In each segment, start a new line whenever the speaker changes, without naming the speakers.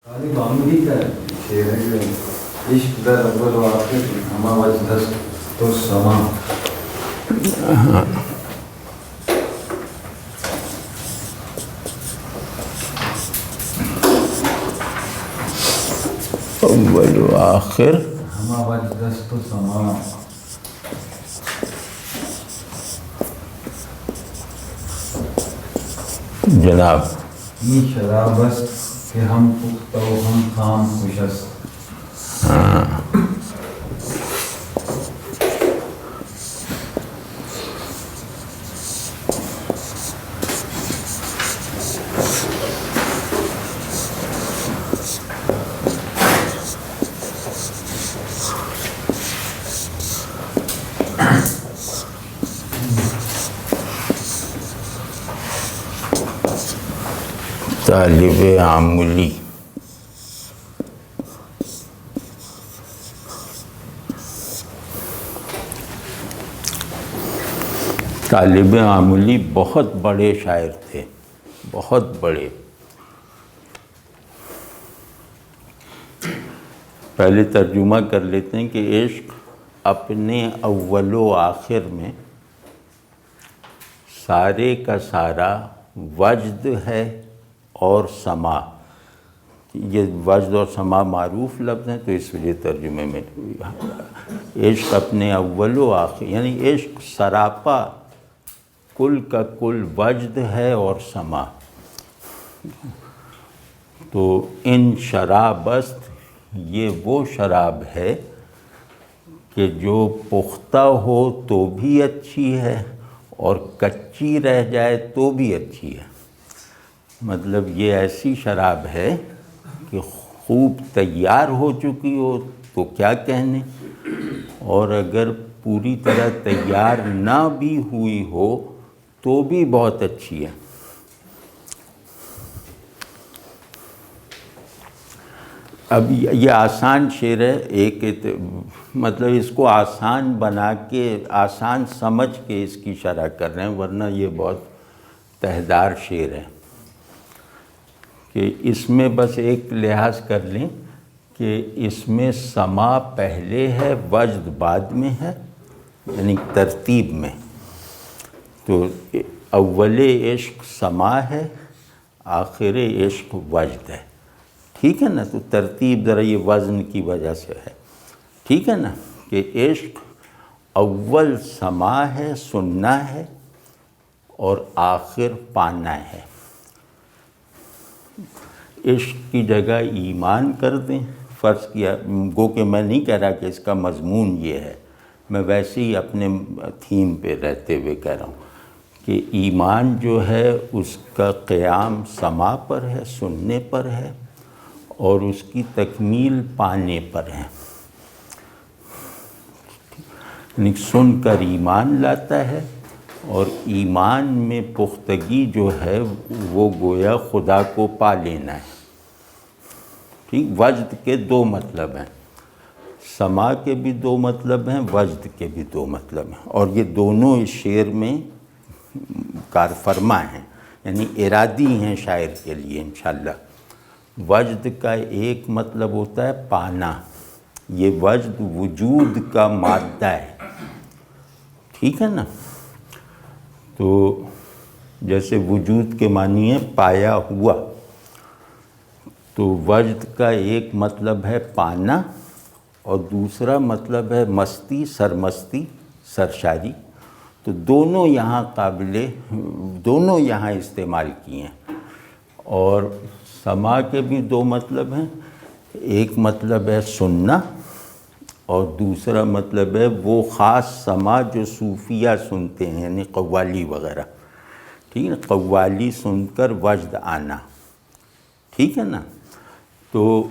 خالی معمولی کا شعر ہے کہ عشق در اول و آخر ہما وجدست تو سما.
اول و آخر
ہما وجدست تو سما.
جناب
این شراب است کہ ہم پختہ و ہم خام خوش است.
طالب عملی طالب عملی بہت بڑے شاعر تھے، بہت بڑے. پہلے ترجمہ کر لیتے ہیں کہ عشق اپنے اول و آخر میں سارے کا سارا وجد ہے اور سما. یہ وجد اور سما معروف لفظ ہیں تو اس لیے ترجمے میں عشق اپنے اول و آخر، یعنی عشق سراپا کل کا کل وجد ہے اور سما. تو ان شرابست یہ وہ شراب ہے کہ جو پختہ ہو تو بھی اچھی ہے اور کچی رہ جائے تو بھی اچھی ہے. مطلب یہ ایسی شراب ہے کہ خوب تیار ہو چکی ہو تو کیا کہنے، اور اگر پوری طرح تیار نہ بھی ہوئی ہو تو بھی بہت اچھی ہے. اب یہ آسان شعر ہے، ایک مطلب اس کو آسان بنا کے آسان سمجھ کے اس کی شرح کر رہے ہیں، ورنہ یہ بہت تہدار شعر ہے. کہ اس میں بس ایک لحاظ کر لیں کہ اس میں سما پہلے ہے وجد بعد میں ہے، یعنی ترتیب میں. تو اول عشق سما ہے، آخر عشق وجد ہے. ٹھیک ہے نا؟ تو ترتیب ذرا یہ وزن کی وجہ سے ہے. ٹھیک ہے نا کہ عشق اول سما ہے، سننا ہے، اور آخر پانا ہے. عشق کی جگہ ایمان کر دیں فرض کیا، گو کہ میں نہیں کہہ رہا کہ اس کا مضمون یہ ہے، میں ویسے ہی اپنے تھیم پہ رہتے ہوئے کہہ رہا ہوں کہ ایمان جو ہے اس کا قیام سما پر ہے، سننے پر ہے، اور اس کی تکمیل پانے پر ہے. یعنی سن کر ایمان لاتا ہے، اور ایمان میں پختگی جو ہے وہ گویا خدا کو پا لینا ہے. ٹھیک، وجد کے دو مطلب ہیں، سما کے بھی دو مطلب ہیں، وجد کے بھی دو مطلب ہیں، اور یہ دونوں اس شعر میں کار فرما ہیں، یعنی ارادی ہیں شاعر کے لیے انشاءاللہ. وجد کا ایک مطلب ہوتا ہے پانا، یہ وجد وجود کا مادہ ہے. ٹھیک ہے نا؟ تو جیسے وجود کے معنی ہے پایا ہوا، تو وجد کا ایک مطلب ہے پانا اور دوسرا مطلب ہے مستی، سرمستی، سرشاری. تو دونوں یہاں استعمال کیے ہیں. اور سما کے بھی دو مطلب ہیں، ایک مطلب ہے سننا اور دوسرا مطلب ہے وہ خاص سما جو صوفیہ سنتے ہیں، یعنی قوالی وغیرہ. ٹھیک ہے، قوالی سن کر وجد آنا. ٹھیک ہے نا؟ تو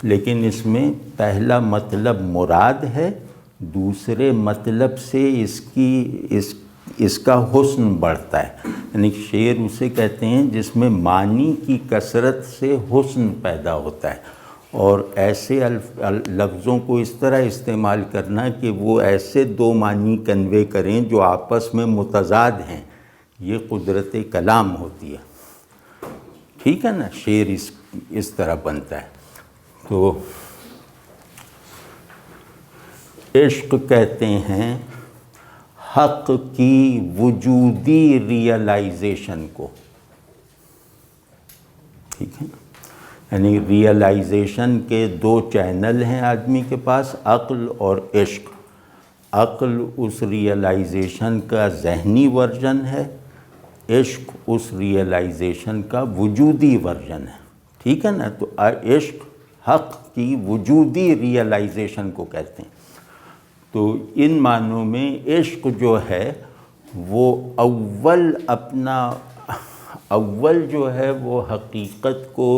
لیکن اس میں پہلا مطلب مراد ہے، دوسرے مطلب سے اس کا حسن بڑھتا ہے. یعنی شعر اسے کہتے ہیں جس میں معنی کی کثرت سے حسن پیدا ہوتا ہے، اور ایسے لفظوں کو اس طرح استعمال کرنا کہ وہ ایسے دو معنی کنوے کریں جو آپس میں متضاد ہیں. یہ قدرت کلام ہوتی ہے. ٹھیک ہے نا؟ شعر اس طرح بنتا ہے. تو عشق کہتے ہیں حق کی وجودی ریئلائزیشن کو. ٹھیک ہے، یعنی ریئلائزیشن کے دو چینل ہیں آدمی کے پاس، عقل اور عشق. عقل اس ریئلائزیشن کا ذہنی ورژن ہے، عشق اس ریئلائزیشن کا وجودی ورژن ہے. ٹھیک ہے نا؟ تو عشق حق کی وجودی ریئلائزیشن کو کہتے ہیں. تو ان معنوں میں عشق جو ہے وہ اول جو ہے وہ حقیقت کو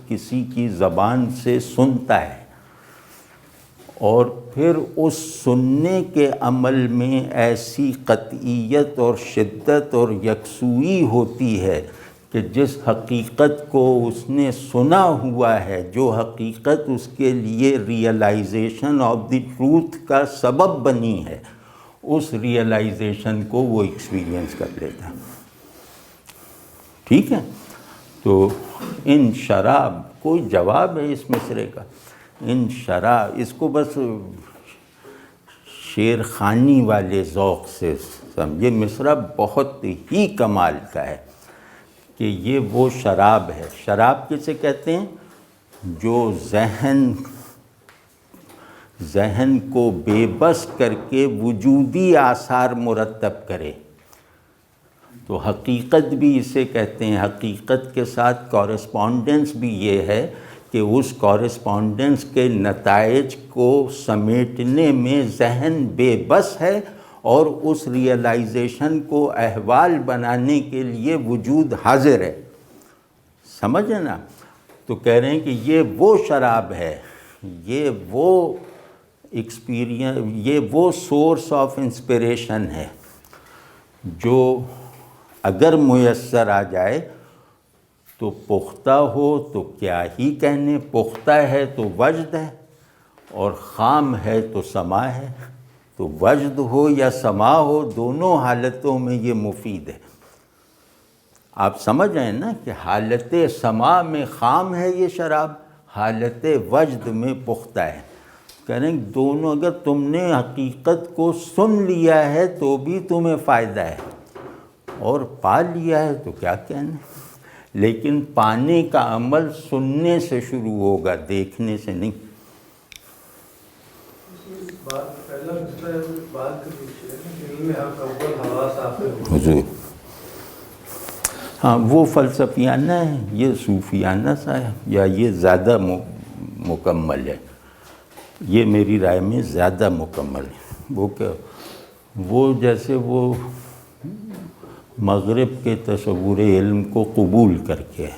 کسی کی زبان سے سنتا ہے، اور پھر اس سننے کے عمل میں ایسی قطعیت اور شدت اور یکسوئی ہوتی ہے کہ جس حقیقت کو اس نے سنا ہوا ہے، جو حقیقت اس کے لیے ریئلائزیشن آف دی ٹروتھ کا سبب بنی ہے، اس ریئلائزیشن کو وہ ایکسپیرینس کر لیتا ہے. ٹھیک ہے؟ تو ان شراب، کوئی جواب ہے اس مصرے کا؟ ان شراب، اس کو بس شیر خوانی والے ذوق سے سمجھے. مصرع بہت ہی کمال کا ہے کہ یہ وہ شراب ہے. شراب کسے کہتے ہیں؟ جو ذہن کو بے بس کر کے وجودی آثار مرتب کرے. تو حقیقت بھی اسے کہتے ہیں. حقیقت کے ساتھ کورسپونڈنس بھی یہ ہے کہ اس کورسپونڈنس کے نتائج کو سمیٹنے میں ذہن بے بس ہے، اور اس ریئلائزیشن کو احوال بنانے کے لیے وجود حاضر ہے. سمجھے نا؟ تو کہہ رہے ہیں کہ یہ وہ شراب ہے، یہ وہ ایکسپیرینس، یہ وہ سورس آف انسپریشن ہے جو اگر میسر آ جائے تو پختہ ہو تو کیا ہی کہنے. پختہ ہے تو وجد ہے، اور خام ہے تو سما ہے. تو وجد ہو یا سما ہو، دونوں حالتوں میں یہ مفید ہے. آپ سمجھ رہے ہیں نا کہ حالت سما میں خام ہے یہ شراب، حالت وجد میں پختہ ہے. کہہ رہے ہیں دونوں، اگر تم نے حقیقت کو سن لیا ہے تو بھی تمہیں فائدہ ہے، اور پا لیا ہے تو کیا کہنا. لیکن پانے کا عمل سننے سے شروع ہوگا، دیکھنے سے نہیں. حضور، ہاں وہ فلسفیانہ ہے، یہ صوفیانہ سا ہے، یا یہ زیادہ مکمل ہے. یہ میری رائے میں زیادہ مکمل ہے. وہ کہ وہ جیسے وہ مغرب کے تصور علم کو قبول کر کے ہے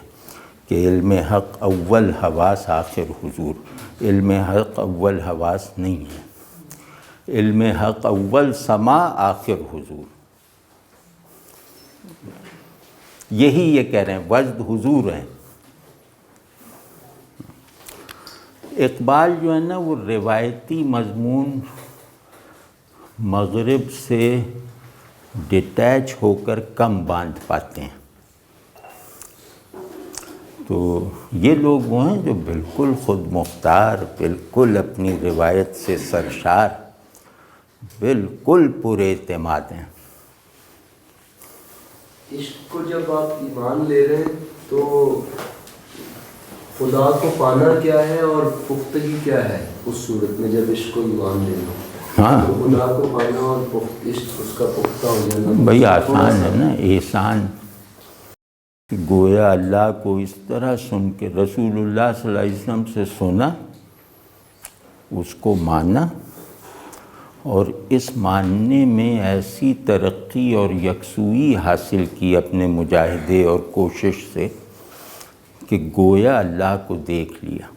کہ علم حق اول حواس آخر حضور. علم حق اول حواس نہیں ہے، علم حق اول سما آخر حضور. یہی یہ کہہ رہے ہیں وجد حضور ہے. اقبال جو ہے نا وہ روایتی مضمون مغرب سے ڈیٹیچ ہو کر کم باندھ پاتے ہیں. تو یہ لوگ وہ ہیں جو بالکل خود مختار، بالکل اپنی روایت سے سرشار، بالکل پورے اعتماد ہیں.
عشق کو جب آپ ایمان لے رہے ہیں تو خدا کو پانا کیا ہے اور پختگی کیا ہے اس صورت میں جب عشق کو ایمان لینا؟
ہاں
خدا کو پانا اور عشق اس کا پختہ ہو جانا
بھئی آسان ہے نا. احسان گویا اللہ کو اس طرح سن کے رسول اللہ صلی اللہ علیہ وسلم سے سنا، اس کو مانا، اور اس ماننے میں ایسی ترقی اور یکسوئی حاصل کی اپنے مجاہدے اور کوشش سے کہ گویا اللہ کو دیکھ لیا.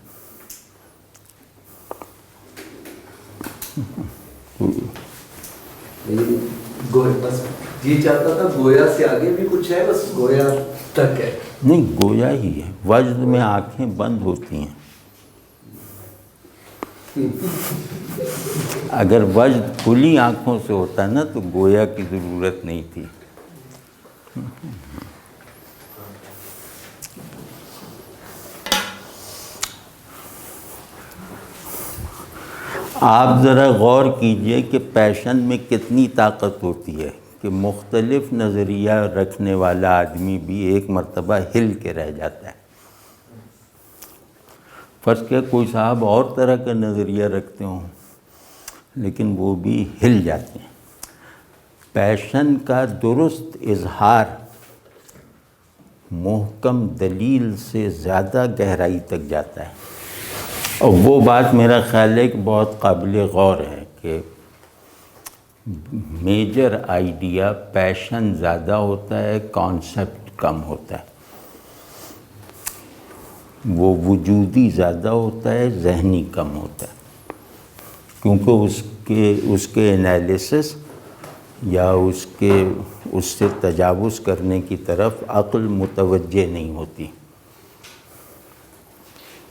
بس یہ چاہتا تھا گویا سے آگے بھی کچھ ہے، بس گویا تک ہے.
نہیں، گویا ہی ہے. وجد میں آنکھیں بند ہوتی ہیں. اگر وجد کھلی آنکھوں سے ہوتا نا تو گویا کی ضرورت نہیں تھی. آپ ذرا غور کیجئے کہ پیشن میں کتنی طاقت ہوتی ہے کہ مختلف نظریہ رکھنے والا آدمی بھی ایک مرتبہ ہل کے رہ جاتا ہے۔ فرض کیا کوئی صاحب اور طرح کا نظریہ رکھتے ہوں لیکن وہ بھی ہل جاتے ہیں۔ پیشن کا درست اظہار محکم دلیل سے زیادہ گہرائی تک جاتا ہے، اور وہ بات میرا خیال ہے کہ بہت قابل غور ہے کہ میجر آئیڈیا پیشن زیادہ ہوتا ہے، کانسیپٹ کم ہوتا ہے، وہ وجودی زیادہ ہوتا ہے، ذہنی کم ہوتا ہے، کیونکہ اس کے انالیسس یا اس سے تجاوز کرنے کی طرف عقل متوجہ نہیں ہوتی۔